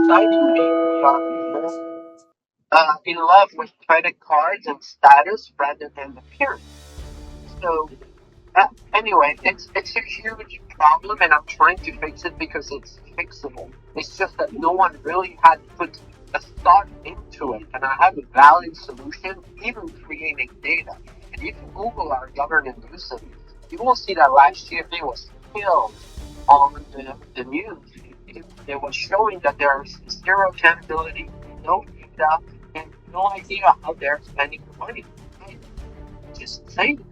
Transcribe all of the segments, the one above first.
society we are more in love with credit cards and status rather than appearance. So anyway, it's a huge problem, and I'm trying to fix it because it's fixable. It's just that no one really had put a thought into it, and I have a valid solution, even creating data. And if you Google our government usage, you will see that last year it was killed on the news. It was showing that there's zero accountability, no data, and no idea how they're spending the money. Just saying.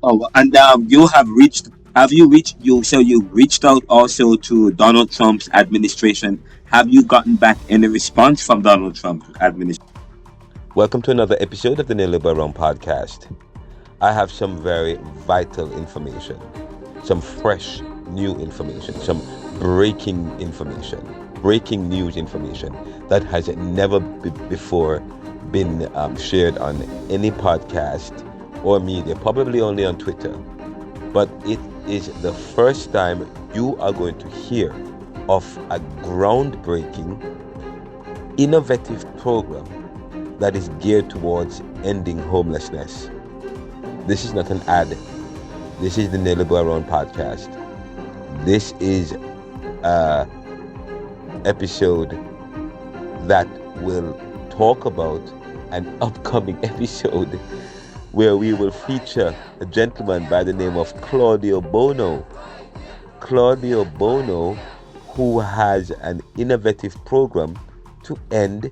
Oh, and have you reached, you reached out also to Donald Trump's administration. Have you gotten back any response from Donald Trump's administration? Welcome to another episode of the Neoliberal podcast. I have some very vital information, some fresh new information, some breaking information, breaking news information that has never before been shared on any podcast or media, probably only on Twitter. But it is the first time you are going to hear of a groundbreaking, innovative program that is geared towards ending homelessness. This is not an ad. This is the Neoliberal podcast. This is an episode that will talk about an upcoming episode where we will feature a gentleman by the name of Claudio Bono. Claudio Bono, who has an innovative program to end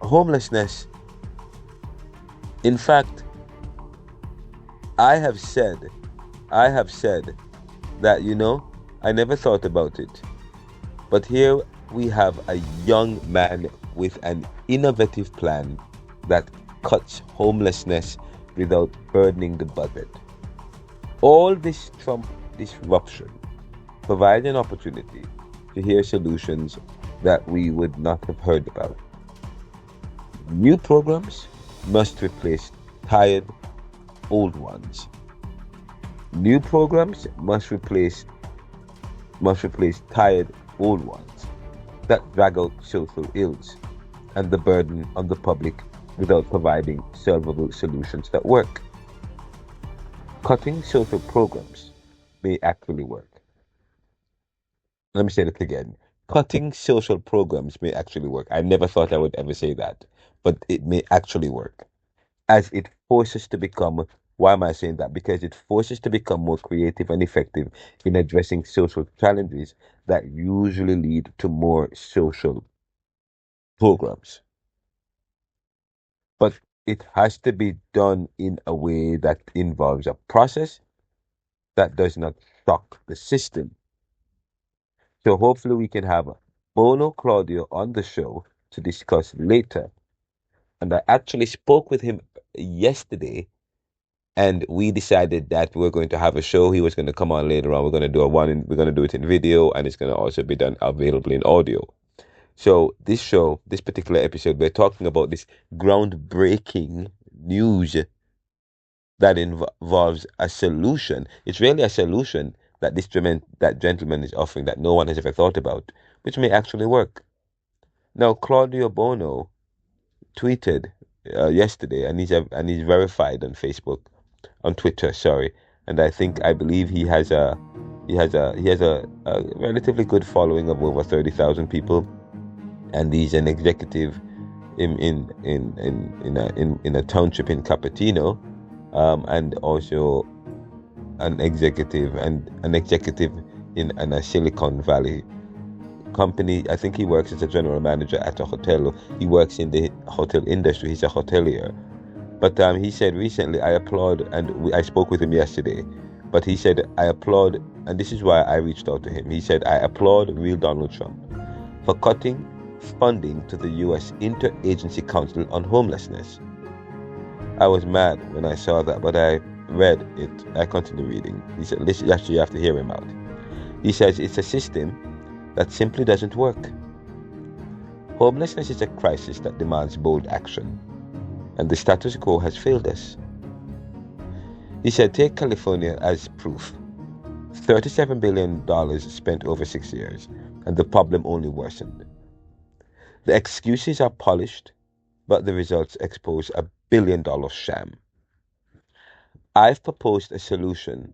homelessness. In fact, I have said that, I never thought about it. But here we have a young man with an innovative plan that cuts homelessness without burdening the budget. All this Trump disruption provides an opportunity to hear solutions that we would not have heard about. New programs must replace tired old ones. New programs must replace tired old ones that drag out social ills and the burden on the public without providing solvable solutions that work. Cutting social programs may actually work. Let me say that again. Cutting social programs may actually work. I never thought I would ever say that, but it may actually work. As it forces to become, why am I saying that? Because it forces to become more creative and effective in addressing social challenges that usually lead to more social programs. But it has to be done in a way that involves a process that does not shock the system. So hopefully we can have Bono Claudio on the show to discuss later. And I actually spoke with him yesterday, and we decided that we're going to have a show. He was going to come on later on. We're going to do we're going to do it in video, and it's going to also be done available in audio. So this particular episode, we're talking about this groundbreaking news that involves a solution. It's really a solution that that gentleman is offering that no one has ever thought about, which may actually work. Now, Claudio Bono tweeted yesterday, and he's verified on Facebook, on Twitter, sorry, and I believe he has a relatively good following of over 30,000 people, and he's an executive in a township in Cupertino, and also an executive in a Silicon Valley company. I think he works as a general manager at a hotel. He works in the hotel industry. He's a hotelier. But he said recently, I applaud, and I spoke with him yesterday, but he said, I applaud, and this is why I reached out to him. He said, I applaud real Donald Trump for cutting funding to the U.S. Interagency Council on Homelessness. I was mad when I saw that, but I read it. I continued reading. He said, listen, actually, you have to hear him out. He says, it's a system that simply doesn't work. Homelessness is a crisis that demands bold action, and the status quo has failed us. He said, take California as proof. $37 billion spent over 6 years, and the problem only worsened. The excuses are polished, but the results expose a $1 billion sham. I've proposed a solution,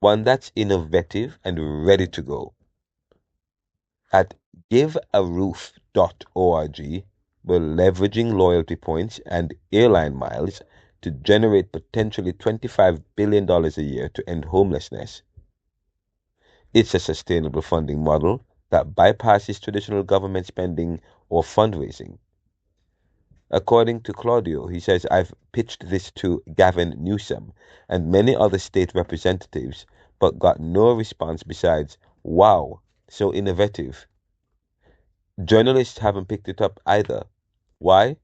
one that's innovative and ready to go. At givearoof.org, we're leveraging loyalty points and airline miles to generate potentially $25 billion a year to end homelessness. It's a sustainable funding model that bypasses traditional government spending or fundraising. According to Claudio, he says, I've pitched this to Gavin Newsom and many other state representatives, but got no response besides, wow, so innovative. Journalists haven't picked it up either. Why?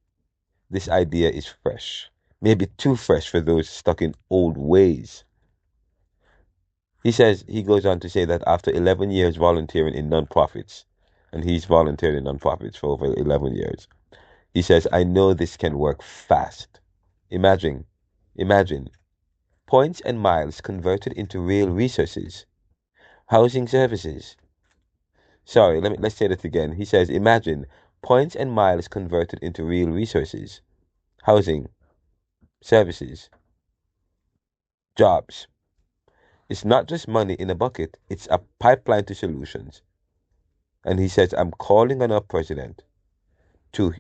This idea is fresh. Maybe too fresh for those stuck in old ways. He goes on to say that after 11 years volunteering in nonprofits, and he's volunteered in nonprofits for over 11 years, he says, I know this can work fast. Imagine, imagine, points and miles converted into real resources, housing services. Sorry, let's say that again. He says, imagine points and miles converted into real resources, housing, services, jobs. It's not just money in a bucket, it's a pipeline to solutions. And he says, I'm calling on our president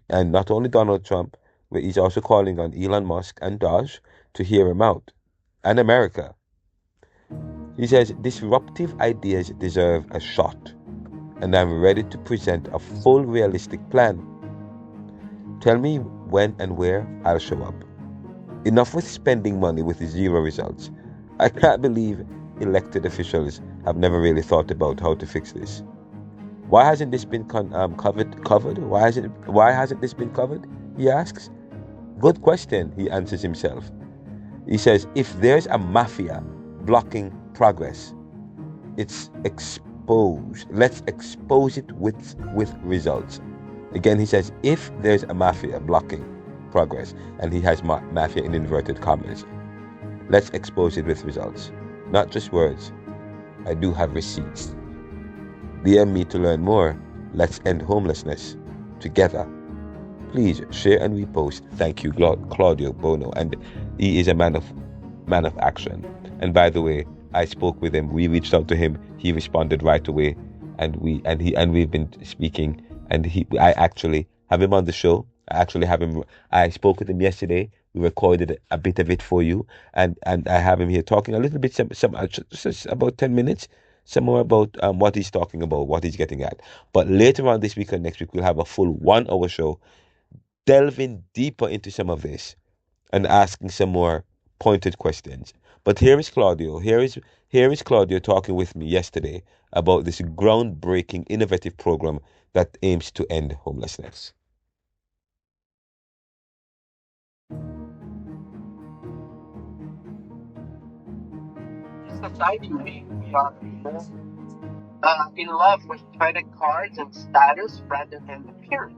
and not only Donald Trump, but he's also calling on Elon Musk and Dodge to hear him out, and America. He says, disruptive ideas deserve a shot, and I'm ready to present a full realistic plan. Tell me when and where I'll show up. Enough with spending money with zero results. I can't believe elected officials have never really thought about how to fix this. Why hasn't this been covered? Why hasn't this been covered? He asks. Good question, he answers himself. He says, if there's a mafia blocking progress, it's exposed. Let's expose it with results. Again, he says, if there's a mafia blocking progress, and he has mafia in inverted commas, let's expose it with results. Not just words. I do have receipts. DM me to learn more. Let's end homelessness together. Please share and repost. Thank you, Claudio Bono, and he is a man of action. And by the way, I spoke with him. We reached out to him. He responded right away, and we've been speaking. And I actually have him on the show. I spoke with him yesterday. We recorded a bit of it for you, and I have him here talking a little bit, just about 10 minutes. Some more about what he's talking about, what he's getting at. But later on this week and next week, we'll have a full 1 hour show delving deeper into some of this and asking some more pointed questions. But here is Claudio. Here is Claudio talking with me yesterday about this groundbreaking, innovative program that aims to end homelessness. Society, we are in love with credit cards and status rather than appearance.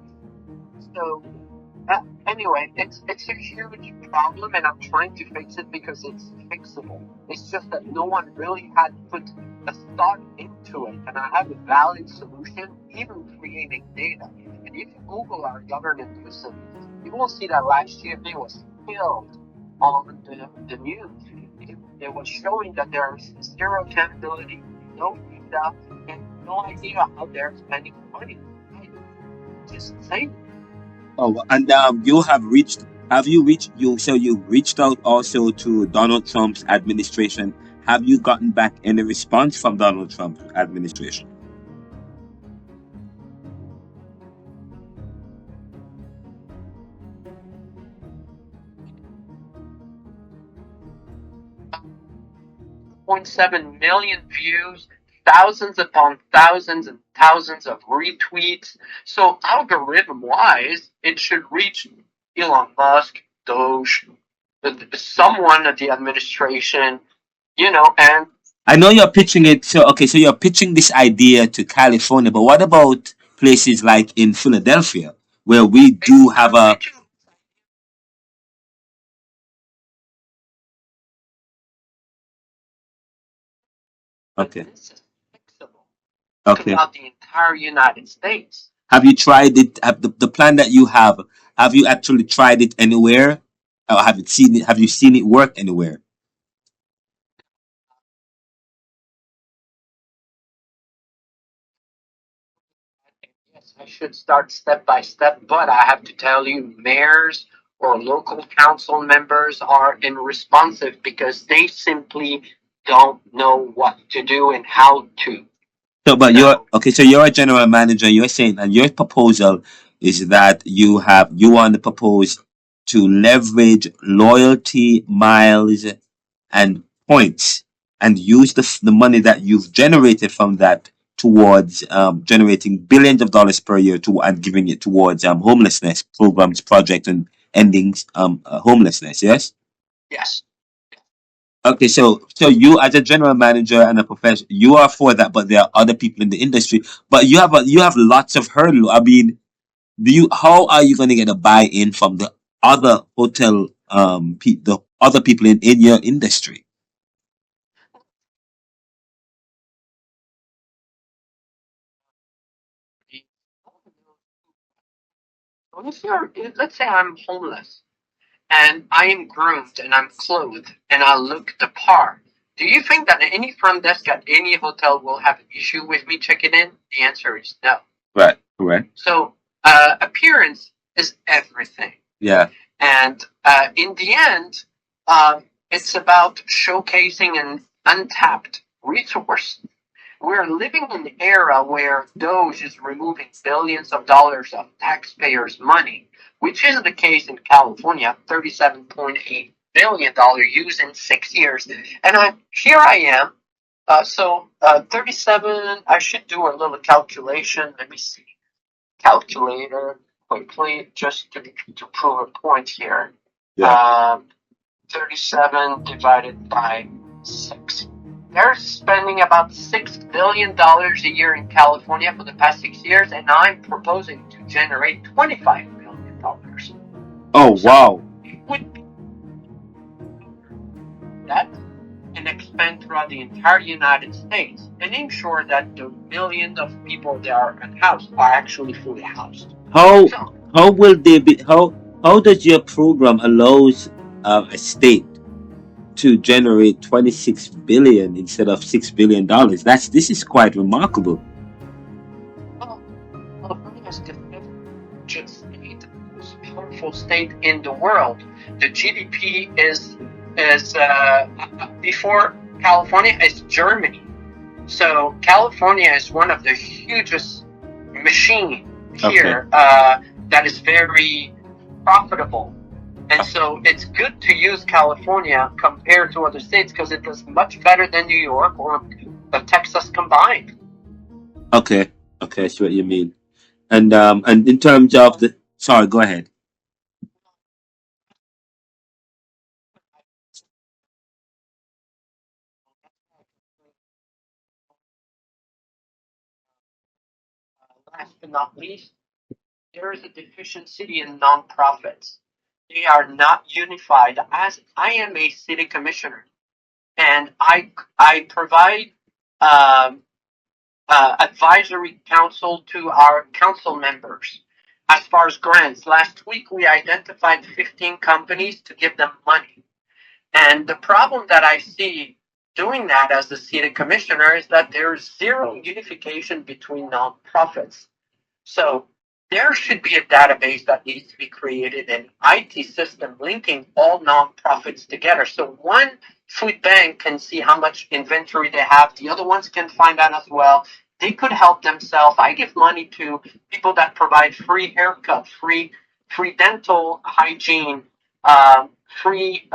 So anyway, it's a huge problem, and I'm trying to fix it because it's fixable. It's just that no one really had put a thought into it, and I have a valid solution, even creating data. And if you Google our government recently, you will see that last year they was killed on the news. It was showing that there's zero accountability, no data, and no idea how they're spending money. Just saying. Oh, and you reached out also to Donald Trump's administration. Have you gotten back any response from Donald Trump's administration? Point 7 million views, thousands upon thousands and thousands of retweets. So algorithm wise, it should reach Elon Musk, Doge, someone at the administration, and I know you're pitching it. So you're pitching this idea to California, but what about places like in Philadelphia, where we do have a. But Okay. this is fixable Okay. throughout the entire United States. Have you tried it? Have the plan that you have you actually tried it anywhere? Or have you seen it? Have you seen it work anywhere? Yes, I should start step by step, but I have to tell you, mayors or local council members are unresponsive because they simply don't know what to do and how to. So, but you're So, okay. So you're a general manager. You're saying, and your proposal is that you want to propose to leverage loyalty miles and points, and use the money that you've generated from that towards generating billions of dollars per year to and giving it towards homelessness programs, projects, and ending homelessness. Yes. yes. Okay, so you as a general manager and a professional, you are for that, but there are other people in the industry. But you have lots of hurdle. I mean, do you how are you going to get a buy-in from the other hotel the other people in your industry? Let's say I'm homeless and I am groomed and I'm clothed and I look the part. Do you think that any front desk at any hotel will have an issue with me checking in? The answer is no. Right, correct. So, appearance is everything. Yeah. And in the end, it's about showcasing an untapped resource. We're living in an era where Doge is removing billions of dollars of taxpayers' money, which is the case in California, $37.8 billion used in 6 years. And here I am. 37, I should do a little calculation. Let me see. Calculator quickly just to prove a point here. Yeah. 37 divided by 6. They're spending about $6 billion a year in California for the past 6 years, and I'm proposing to generate $25 billion. Oh So wow. it would be that and expand throughout the entire United States and ensure that the millions of people that are unhoused are actually fully housed. How So how will they be how does your program allows a state to generate 26 billion instead of $6 billion? This is quite remarkable. well, California is the fifth largest state, the most powerful state in the world. The GDP is before California is Germany. So California is one of the hugest machine here that is very profitable. And so it's good to use California compared to other states because it does much better than New York or Texas combined. Okay, okay, I see what you mean. And in terms of the sorry, go ahead. Last but not least, there is a deficiency in nonprofits. They are not unified. As I am a city commissioner, and I provide um, advisory council to our council members as far as grants. Last week we identified 15 companies to give them money, and the problem that I see doing that as the city commissioner is that there's zero unification between nonprofits. So there should be a database that needs to be created, an IT system linking all nonprofits together. So one food bank can see how much inventory they have. The other ones can find out as well. They could help themselves. I give money to people that provide free haircut, free dental hygiene, free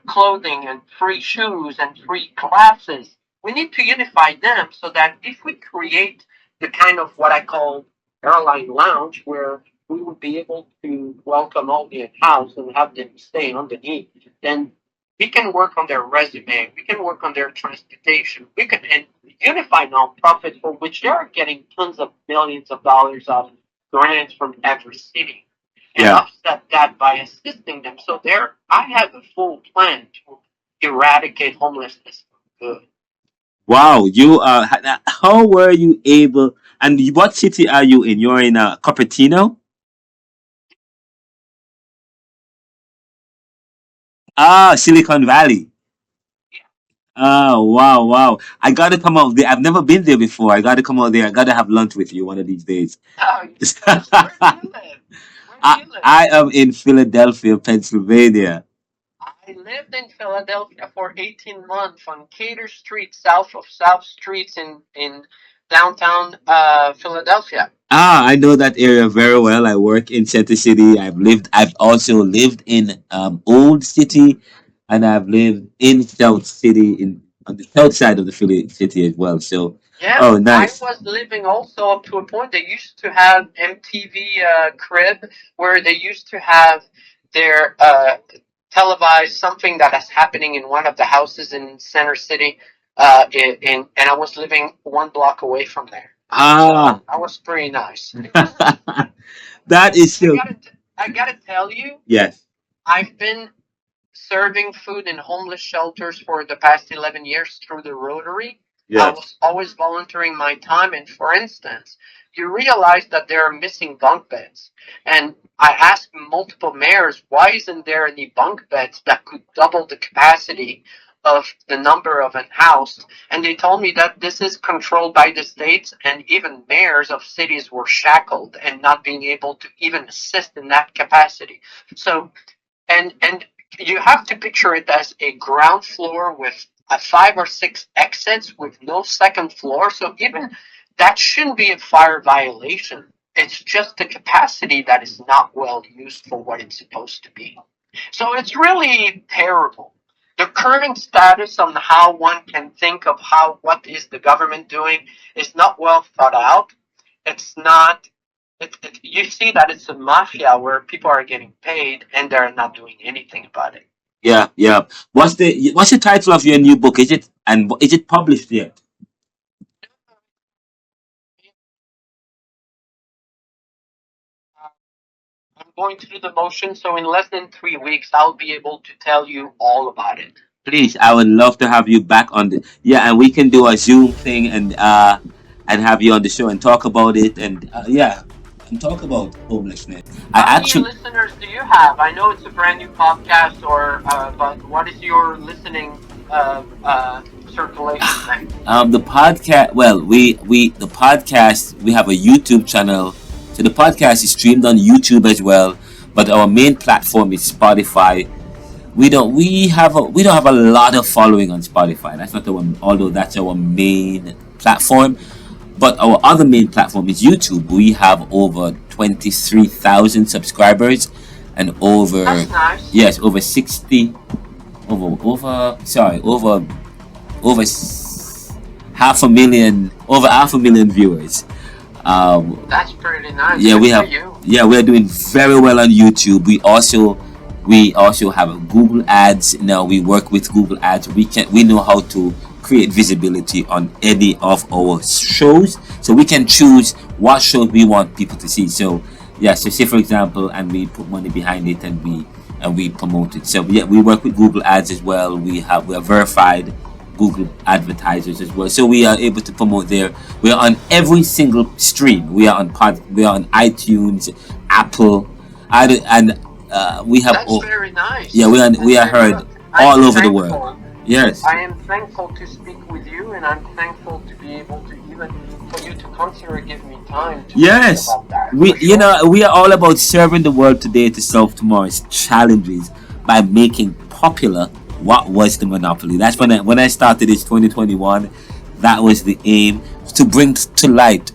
clothing, and free shoes, and free classes. We need to unify them so that if we create the kind of what I call airline lounge where we would be able to welcome all the in-house and have them stay underneath, then we can work on their resume, we can work on their transportation, we can and unify nonprofits for which they are getting tons of millions of dollars of grants from every city and Yeah. offset that by assisting them. So there I have a full plan to eradicate homelessness for good. Wow, you how were you able? And what city are you in? You're in Cupertino. Ah, Silicon Valley. Oh wow, wow! I gotta come out there. I've never been there before. I gotta come out there. I gotta have lunch with you one of these days. Oh, yes. Where do you live? Where do you live? I am in Philadelphia, Pennsylvania. I lived in Philadelphia for 18 months on Cater Street, south of South Streets in downtown Philadelphia. Ah, I know that area very well. I work in Center City. I've also lived in Old City, and I've lived in South City in on the south side of the Philly city as well. So, Yeah, oh, I nice. was living also up to a point. They used to have MTV Crib where they used to have their televised something that is happening in one of the houses in Center City. And I was living one block away from there, Ah, so that was pretty nice. that is I still I gotta tell you, yes, I've been serving food in homeless shelters for the past 11 years through the Rotary. I yes. was always volunteering my time. And for instance, you realize that there are missing bunk beds. And I asked multiple mayors, why isn't there any bunk beds that could double the capacity of the number of unhoused? And they told me that this is controlled by the states, and even mayors of cities were shackled and not being able to even assist in that capacity. So and you have to picture it as a ground floor with a 5 or 6 exits with no second floor. So even that shouldn't be a fire violation. It's just the capacity that is not well used for what it's supposed to be. So it's really terrible. The current status on how one can think of how what is the government doing is not well thought out. It's not. You see that it's a mafia where people are getting paid and they're not doing anything about it. Yeah, yeah. What's the title of your new book? Is it published yet? I'm going through the motion, so in less than 3 weeks, I'll be able to tell you all about it. Please, I would love to have you back on the yeah, and we can do a Zoom thing and have you on the show and talk about it and talk about homelessness. I How many actually listeners do you have? I know it's a brand new podcast, but what is your listening circulation thing? the podcast well we the podcast we have a YouTube channel. So the podcast is streamed on YouTube as well, but our main platform is Spotify. We don't have a lot of following on Spotify. That's not our although that's our main platform. But our other main platform is YouTube. We have over 23,000 subscribers and over That's nice. yes over 60 over sorry over half a million viewers. That's pretty nice. Yeah, Good we for have. you. Yeah, we're doing very well on YouTube. We also have a Google Ads now. We work with Google Ads. We know how to create visibility on any of our shows, so we can choose what shows we want people to see. So yeah, so say for example, and we put money behind it and we promote it. So yeah, we work with Google Ads as well. We are verified Google advertisers as well. So we are able to promote there. We are on every single stream. We are on iTunes, Apple, and we have That's very nice. yeah we That's are very heard good. I'm all over the world. thankful. Yes. I am thankful to speak with you, and I'm thankful to be able to even for you to consider give me time to speak Yes. about that. We For sure. we are all about serving the world today to solve tomorrow's challenges by making popular what was the monopoly. That's when I started this 2021. That was the aim to bring to light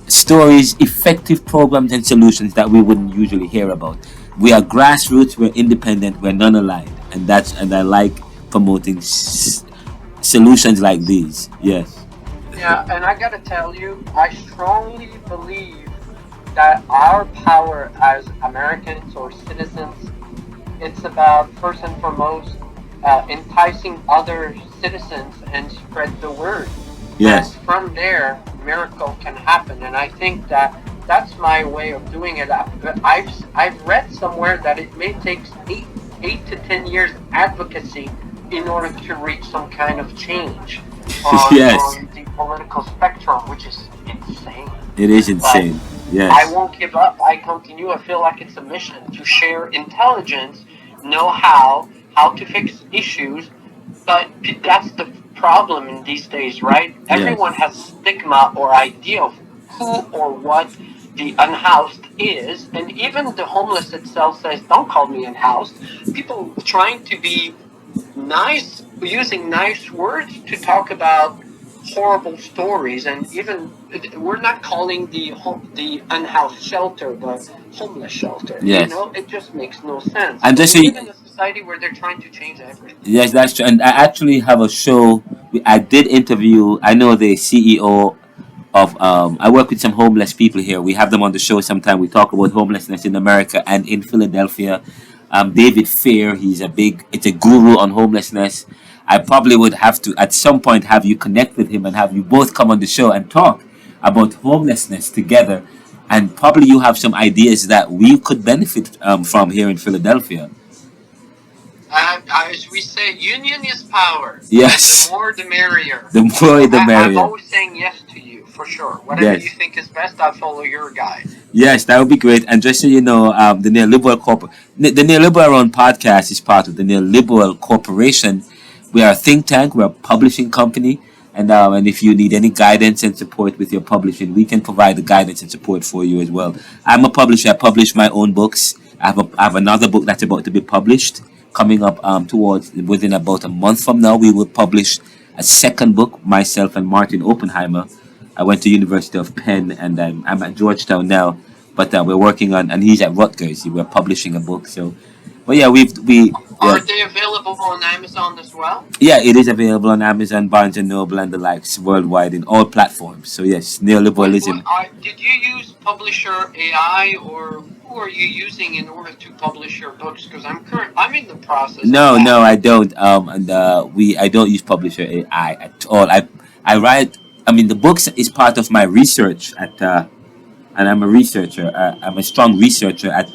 stories, effective programs, and solutions that we wouldn't usually hear about. We are grassroots, we're independent, we're non-aligned, and I like promoting solutions like these. Yes. Yeah, and I gotta tell you, I strongly believe that our power as Americans or citizens, it's about first and foremost enticing other citizens and spread the word. And Yes. from there, miracle can happen. And I think that that's my way of doing it. I've read somewhere that it may take 8 to 10 years advocacy in order to reach some kind of change. Yes, on the political spectrum, which is insane. it is But insane. I Yes, won't give up. I continue. I feel like it's a mission to share intelligence, know-how, how to fix issues. But that's the problem in these days, right? yes, Everyone has stigma or idea of who or what the unhoused is, and even the homeless itself says, "Don't call me unhoused." People trying to be nice, using nice words to talk about horrible stories, and even we're not calling the unhoused shelter the homeless shelter. You yes. know, it just makes no sense. And But just we so live in a society where they're trying to change everything. yes, that's true. And I actually have a show. I did interview. I know the CEO of. I work with some homeless people here. We have them on the show sometime. We talk about homelessness in America and in Philadelphia. David Fair. He's a big. It's a guru on homelessness. I probably would have to at some point have you connect with him and have you both come on the show and talk about homelessness together. And probably you have some ideas that we could benefit from here in Philadelphia. As we say, union is power. The Yes. more, the merrier. The more So the I'm merrier. always saying yes to you for sure. Whatever you Yes. think is best, I'll follow your guide. Yes, that would be great. And just so you know, the Neoliberal Run podcast is part of the Neoliberal Corporation. We are a think tank. We're a publishing company, and if you need any guidance and support with your publishing, we can provide the guidance and support for you as well. I'm a publisher. I publish my own books. I have another book that's about to be published coming up towards within about a month from now. We will publish a second book. Myself and Martin Oppenheimer. I went to University of Penn, and I'm at Georgetown now. But we're working on, and he's at Rutgers. We're publishing a book. So, but yeah, Are they available on Amazon as well? yeah, it is available on Amazon, Barnes and Noble, and the likes worldwide in all platforms. So yes, neoliberalism. Did you use Publisher AI, or who are you using in order to publish your books? Because I'm in the process of No, that. no, I don't. And I don't use Publisher AI at all. I write. I mean, the books is part of my research at and I'm a researcher. I'm a strong researcher at